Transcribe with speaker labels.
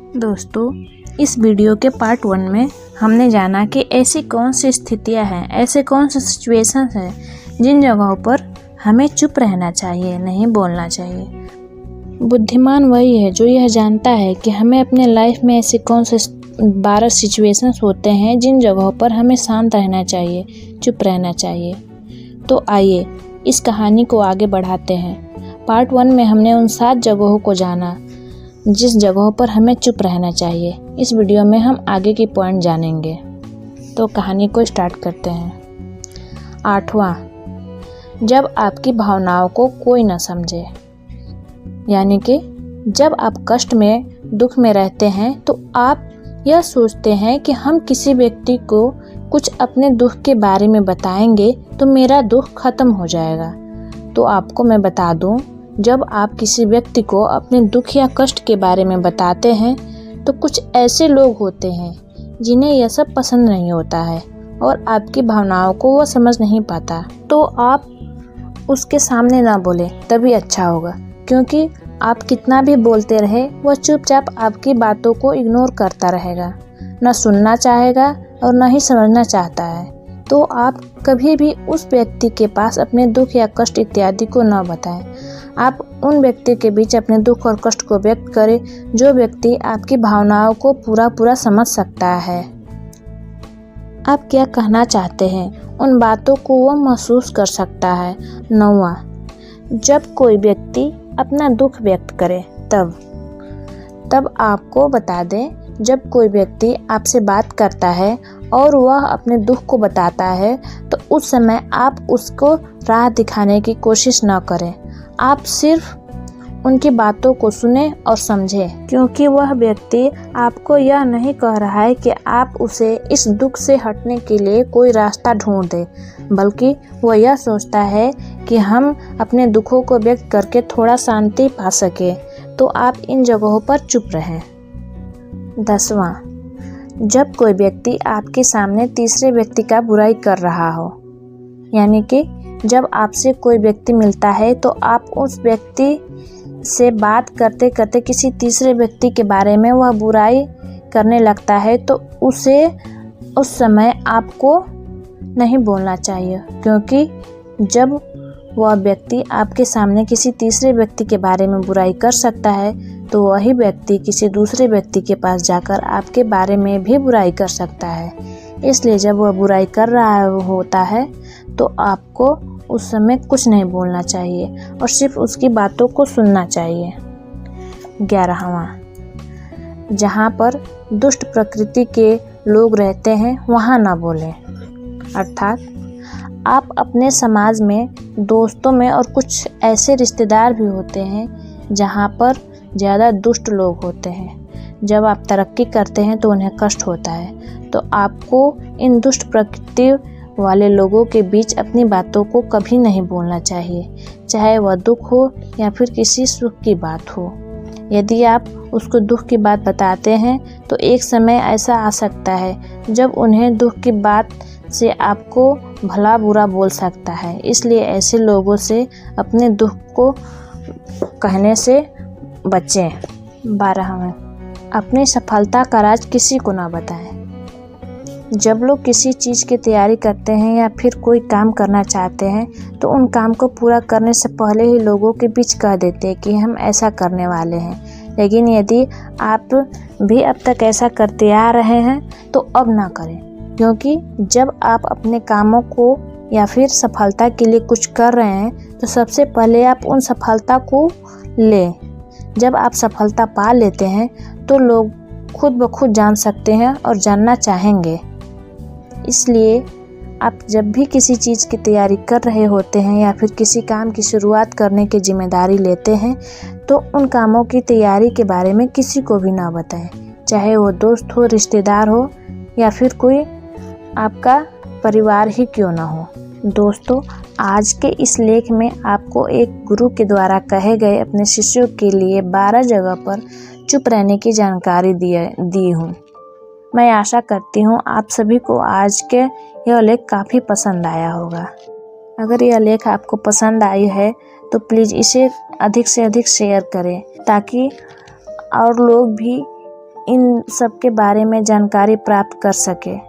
Speaker 1: दोस्तों, इस वीडियो के पार्ट 1 में हमने जाना कि ऐसी कौन सी स्थितियां हैं, ऐसे कौन से सिचुएशंस हैं जिन जगहों पर हमें चुप रहना चाहिए, नहीं बोलना चाहिए। बुद्धिमान वही है जो यह जानता है कि हमें अपने लाइफ में ऐसे कौन से 12 सिचुएशंस होते हैं जिन जगहों पर हमें शांत रहना चाहिए, चुप रहना चाहिए। तो आइए इस कहानी को आगे बढ़ाते हैं। पार्ट 1 में हमने उन 7 जगहों को जाना जिस जगहों पर हमें चुप रहना चाहिए। इस वीडियो में हम आगे की पॉइंट जानेंगे। तो कहानी को स्टार्ट करते हैं। 8वां, जब आपकी भावनाओं को कोई न समझे। यानी कि जब आप कष्ट में, दुख में रहते हैं तो आप यह सोचते हैं कि हम किसी व्यक्ति को कुछ अपने दुख के बारे में बताएंगे तो मेरा दुख खत्म हो जाएगा। तो आपको मैं बता दूं, जब आप किसी व्यक्ति को अपने दुख या कष्ट के बारे में बताते हैं तो कुछ ऐसे लोग होते हैं जिन्हें यह सब पसंद नहीं होता है और आपकी भावनाओं को वो समझ नहीं पाता। तो आप उसके सामने ना बोले तभी अच्छा होगा, क्योंकि आप कितना भी बोलते रहे वह चुपचाप आपकी बातों को इग्नोर करता रहेगा, न सुनना चाहेगा और न ही समझना चाहता है। तो आप कभी भी उस व्यक्ति के पास अपने दुख या कष्ट इत्यादि को न बताएं। आप उन व्यक्ति के बीच अपने दुख और कष्ट को व्यक्त करें जो व्यक्ति आपकी भावनाओं को पूरा समझ सकता है। आप क्या कहना चाहते हैं उन बातों को वो महसूस कर सकता है। 9वां, जब कोई व्यक्ति अपना दुख व्यक्त करे तब आपको बता दें, जब कोई व्यक्ति आपसे बात करता है और वह अपने दुख को बताता है तो उस समय आप उसको राह दिखाने की कोशिश न करें। आप सिर्फ उनकी बातों को सुने और समझें, क्योंकि वह व्यक्ति आपको यह नहीं कह रहा है कि आप उसे इस दुख से हटने के लिए कोई रास्ता ढूंढ दें, बल्कि वह यह सोचता है कि हम अपने दुखों को व्यक्त करके थोड़ा शांति पा सके। तो आप इन जगहों पर चुप रहें। 10वां, जब कोई व्यक्ति आपके सामने तीसरे व्यक्ति का बुराई कर रहा हो। यानी कि जब आपसे कोई व्यक्ति मिलता है तो आप उस व्यक्ति से बात करते करते किसी तीसरे व्यक्ति के बारे में वह बुराई करने लगता है तो उसे उस समय आपको नहीं बोलना चाहिए, क्योंकि जब वह व्यक्ति आपके सामने किसी तीसरे व्यक्ति के बारे में बुराई कर सकता है तो वही व्यक्ति किसी दूसरे व्यक्ति के पास जाकर आपके बारे में भी बुराई कर सकता है। इसलिए जब वह बुराई कर रहा होता है तो आपको उस समय कुछ नहीं बोलना चाहिए और सिर्फ उसकी बातों को सुनना चाहिए। 11वां, जहाँ पर दुष्ट प्रकृति के लोग रहते हैं वहाँ ना बोलें। अर्थात आप अपने समाज में, दोस्तों में और कुछ ऐसे रिश्तेदार भी होते हैं जहाँ पर ज़्यादा दुष्ट लोग होते हैं। जब आप तरक्की करते हैं तो उन्हें कष्ट होता है, तो आपको इन दुष्ट प्रकृति वाले लोगों के बीच अपनी बातों को कभी नहीं बोलना चाहिए, चाहे वह दुख हो या फिर किसी सुख की बात हो। यदि आप उसको दुख की बात बताते हैं तो एक समय ऐसा आ सकता है जब उन्हें दुख की बात से आपको भला बुरा बोल सकता है। इसलिए ऐसे लोगों से अपने दुख को कहने से बचें। 12वां, अपनी सफलता का राज किसी को ना बताएं। जब लोग किसी चीज़ की तैयारी करते हैं या फिर कोई काम करना चाहते हैं तो उन काम को पूरा करने से पहले ही लोगों के बीच कह देते हैं कि हम ऐसा करने वाले हैं। लेकिन यदि आप भी अब तक ऐसा करते आ रहे हैं तो अब ना करें, क्योंकि जब आप अपने कामों को या फिर सफलता के लिए कुछ कर रहे हैं तो सबसे पहले आप उन सफलता को लें। जब आप सफलता पा लेते हैं तो लोग खुद ब खुद जान सकते हैं और जानना चाहेंगे। इसलिए आप जब भी किसी चीज़ की तैयारी कर रहे होते हैं या फिर किसी काम की शुरुआत करने की जिम्मेदारी लेते हैं तो उन कामों की तैयारी के बारे में किसी को भी ना बताएं, चाहे वो दोस्त हो, रिश्तेदार हो या फिर कोई आपका परिवार ही क्यों ना हो। दोस्तों, आज के इस लेख में आपको एक गुरु के द्वारा कहे गए अपने शिष्यों के लिए 12 जगह पर चुप रहने की जानकारी दी हूँ। मैं आशा करती हूँ आप सभी को आज के यह लेख काफ़ी पसंद आया होगा। अगर यह लेख आपको पसंद आई है तो प्लीज़ इसे अधिक से अधिक शेयर करें ताकि और लोग भी इन सब के बारे में जानकारी प्राप्त कर सके।